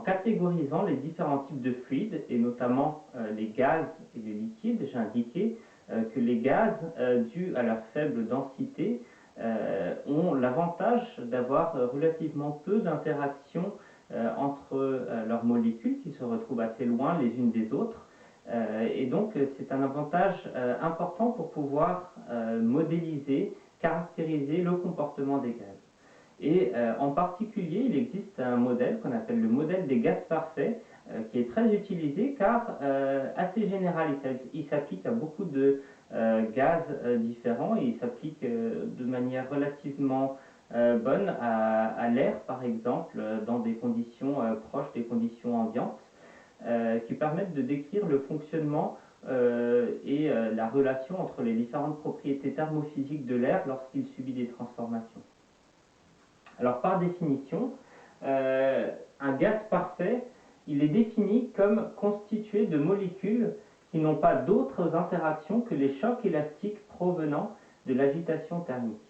catégorisant les différents types de fluides, et notamment les gaz et les liquides. J'ai indiqué que les gaz, dus à leur faible densité, ont l'avantage d'avoir relativement peu d'interactions entre leurs molécules qui se retrouvent assez loin les unes des autres. Et donc c'est un avantage important pour pouvoir modéliser, caractériser le comportement des gaz. Et en particulier, il existe un modèle qu'on appelle le modèle des gaz parfaits, qui est très utilisé car assez général. Il s'applique à beaucoup de gaz différents, et il s'applique de manière relativement bonne à l'air, par exemple, dans des conditions proches des conditions ambiantes, qui permettent de décrire le fonctionnement et la relation entre les différentes propriétés thermophysiques de l'air lorsqu'il subit des transformations. Alors par définition, un gaz parfait, il est défini comme constitué de molécules qui n'ont pas d'autres interactions que les chocs élastiques provenant de l'agitation thermique.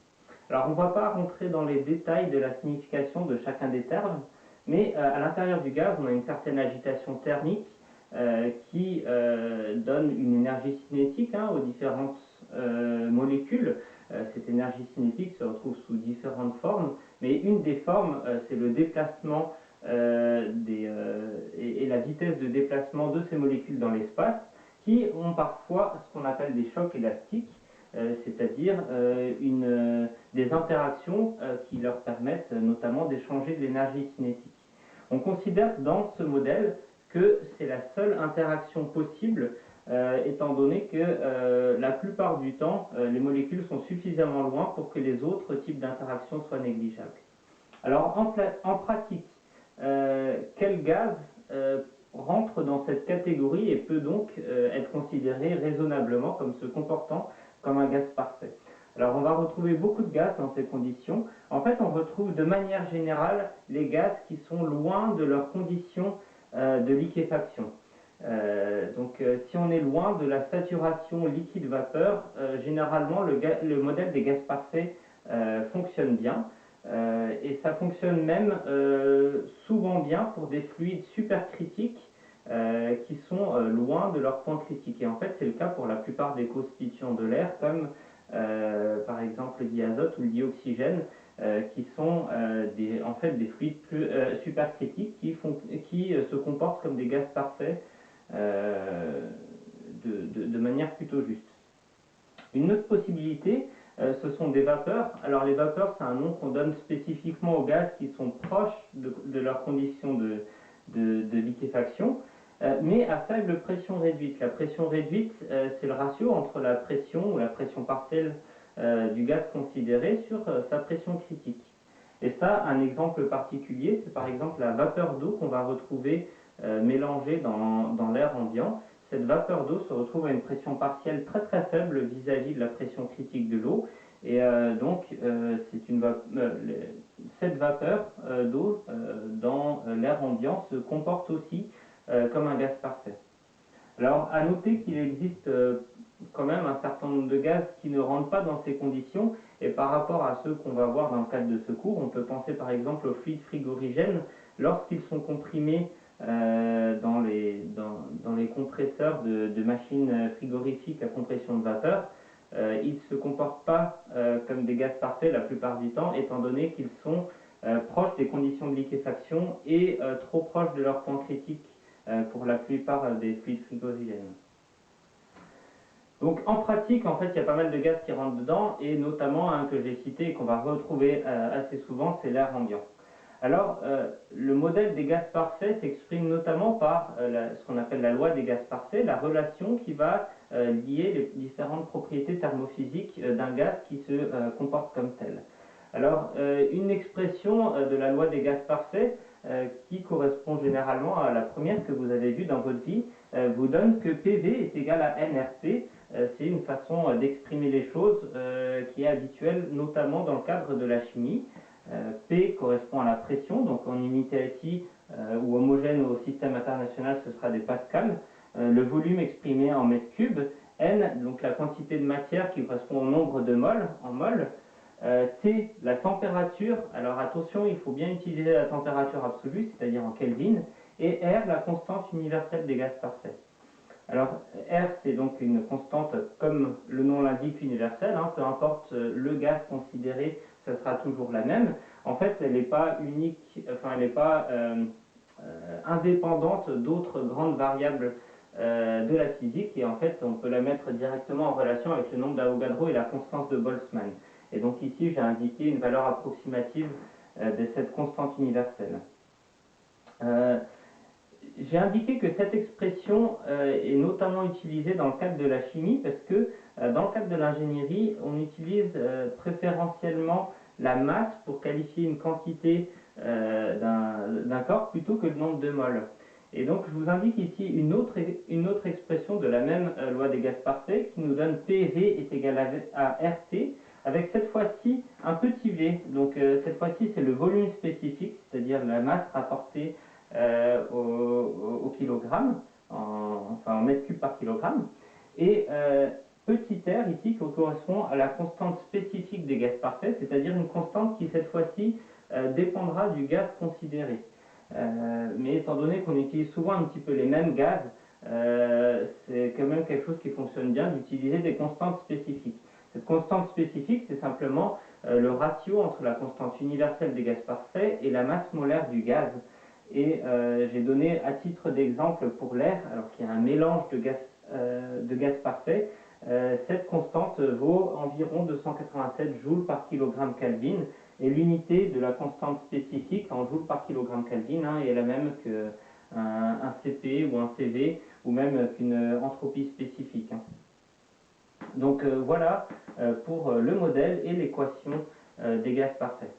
Alors on ne va pas rentrer dans les détails de la signification de chacun des termes, mais à l'intérieur du gaz, on a une certaine agitation thermique qui donne une énergie cinétique aux différentes molécules. Cette énergie cinétique se retrouve sous différentes formes, mais une des formes, c'est le déplacement et la vitesse de déplacement de ces molécules dans l'espace, qui ont parfois ce qu'on appelle des chocs élastiques, c'est-à-dire des interactions qui leur permettent notamment d'échanger de l'énergie cinétique. On considère dans ce modèle que c'est la seule interaction possible, étant donné que la plupart du temps, les molécules sont suffisamment loin pour que les autres types d'interactions soient négligeables. Alors en pratique, quel gaz rentre dans cette catégorie et peut donc être considéré raisonnablement comme se comportant comme un gaz parfait? Alors on va retrouver beaucoup de gaz dans ces conditions. En fait, on retrouve de manière générale les gaz qui sont loin de leurs conditions de liquéfaction. Si on est loin de la saturation liquide-vapeur, généralement le modèle des gaz parfaits fonctionne bien. Et ça fonctionne même souvent bien pour des fluides supercritiques qui sont loin de leur point critique. Et en fait, c'est le cas pour la plupart des constituants de l'air, comme par exemple le diazote ou le dioxygène, qui sont des fluides supercritiques qui se comportent comme des gaz parfaits de manière plutôt juste. Une autre possibilité, ce sont des vapeurs. Alors les vapeurs, c'est un nom qu'on donne spécifiquement aux gaz qui sont proches de leurs conditions de liquéfaction, mais à faible pression réduite. La pression réduite, c'est le ratio entre la pression ou la pression partielle du gaz considéré sur sa pression critique. Et ça, un exemple particulier, c'est par exemple la vapeur d'eau qu'on va retrouver mélangée dans l'air ambiant. Cette vapeur d'eau se retrouve à une pression partielle très très faible vis-à-vis de la pression critique de l'eau, et cette vapeur d'eau dans l'air ambiant se comporte aussi comme un gaz parfait. Alors à noter qu'il existe quand même un certain nombre de gaz qui ne rentrent pas dans ces conditions, et par rapport à ceux qu'on va voir dans le cadre de ce cours, on peut penser par exemple aux fluides frigorigènes. Lorsqu'ils sont comprimés dans les compresseurs de machines frigorifiques à compression de vapeur, ils ne se comportent pas comme des gaz parfaits la plupart du temps, étant donné qu'ils sont proches des conditions de liquéfaction et trop proches de leur point critique pour la plupart des fluides frigorigènes. Donc en pratique, en fait, il y a pas mal de gaz qui rentrent dedans, et notamment un que j'ai cité et qu'on va retrouver assez souvent, c'est l'air ambiant. Alors, le modèle des gaz parfaits s'exprime notamment par ce qu'on appelle la loi des gaz parfaits, la relation qui va lier les différentes propriétés thermophysiques d'un gaz qui se comporte comme tel. Alors, une expression de la loi des gaz parfaits qui correspond généralement à la première que vous avez vue dans votre vie vous donne que PV est égal à nRT. C'est une façon d'exprimer les choses qui est habituelle, notamment dans le cadre de la chimie. P correspond à la pression, donc en unité SI ou homogène au système international, ce sera des pascals. Le volume exprimé en mètres cubes. N, donc la quantité de matière qui correspond au nombre de moles, en mol. T, la température. Alors attention, il faut bien utiliser la température absolue, c'est-à-dire en Kelvin. Et R, la constante universelle des gaz parfaits. Alors R, c'est donc une constante, comme le nom l'indique, universelle, hein, peu importe le gaz considéré, ça sera toujours la même. En fait, elle n'est pas unique, enfin elle n'est pas indépendante d'autres grandes variables de la physique, et en fait on peut la mettre directement en relation avec le nombre d'Avogadro et la constance de Boltzmann. Et donc ici j'ai indiqué une valeur approximative de cette constante universelle. J'ai indiqué que cette expression est notamment utilisée dans le cadre de la chimie parce que dans le cadre de l'ingénierie, on utilise préférentiellement la masse pour qualifier une quantité d'un corps plutôt que le nombre de moles. Et donc je vous indique ici une autre expression de la même loi des gaz parfaits qui nous donne PV est égal à RT avec cette fois-ci un petit v. Donc cette fois-ci c'est le volume spécifique, c'est-à-dire la masse rapportée au kilogramme, enfin en mètre cube par kilogramme, et petit r ici qui correspond à la constante spécifique des gaz parfaits, c'est-à-dire une constante qui cette fois-ci dépendra du gaz considéré. Mais étant donné qu'on utilise souvent un petit peu les mêmes gaz, c'est quand même quelque chose qui fonctionne bien d'utiliser des constantes spécifiques. Cette constante spécifique, c'est simplement le ratio entre la constante universelle des gaz parfaits et la masse molaire du gaz. Et j'ai donné à titre d'exemple pour l'air, alors qu'il y a un mélange de gaz parfait, cette constante vaut environ 287 joules par kilogramme Kelvin, et l'unité de la constante spécifique en joules par kilogramme Kelvin est la même qu'un CP ou un CV, ou même qu'une entropie spécifique. Donc voilà pour le modèle et l'équation des gaz parfaits.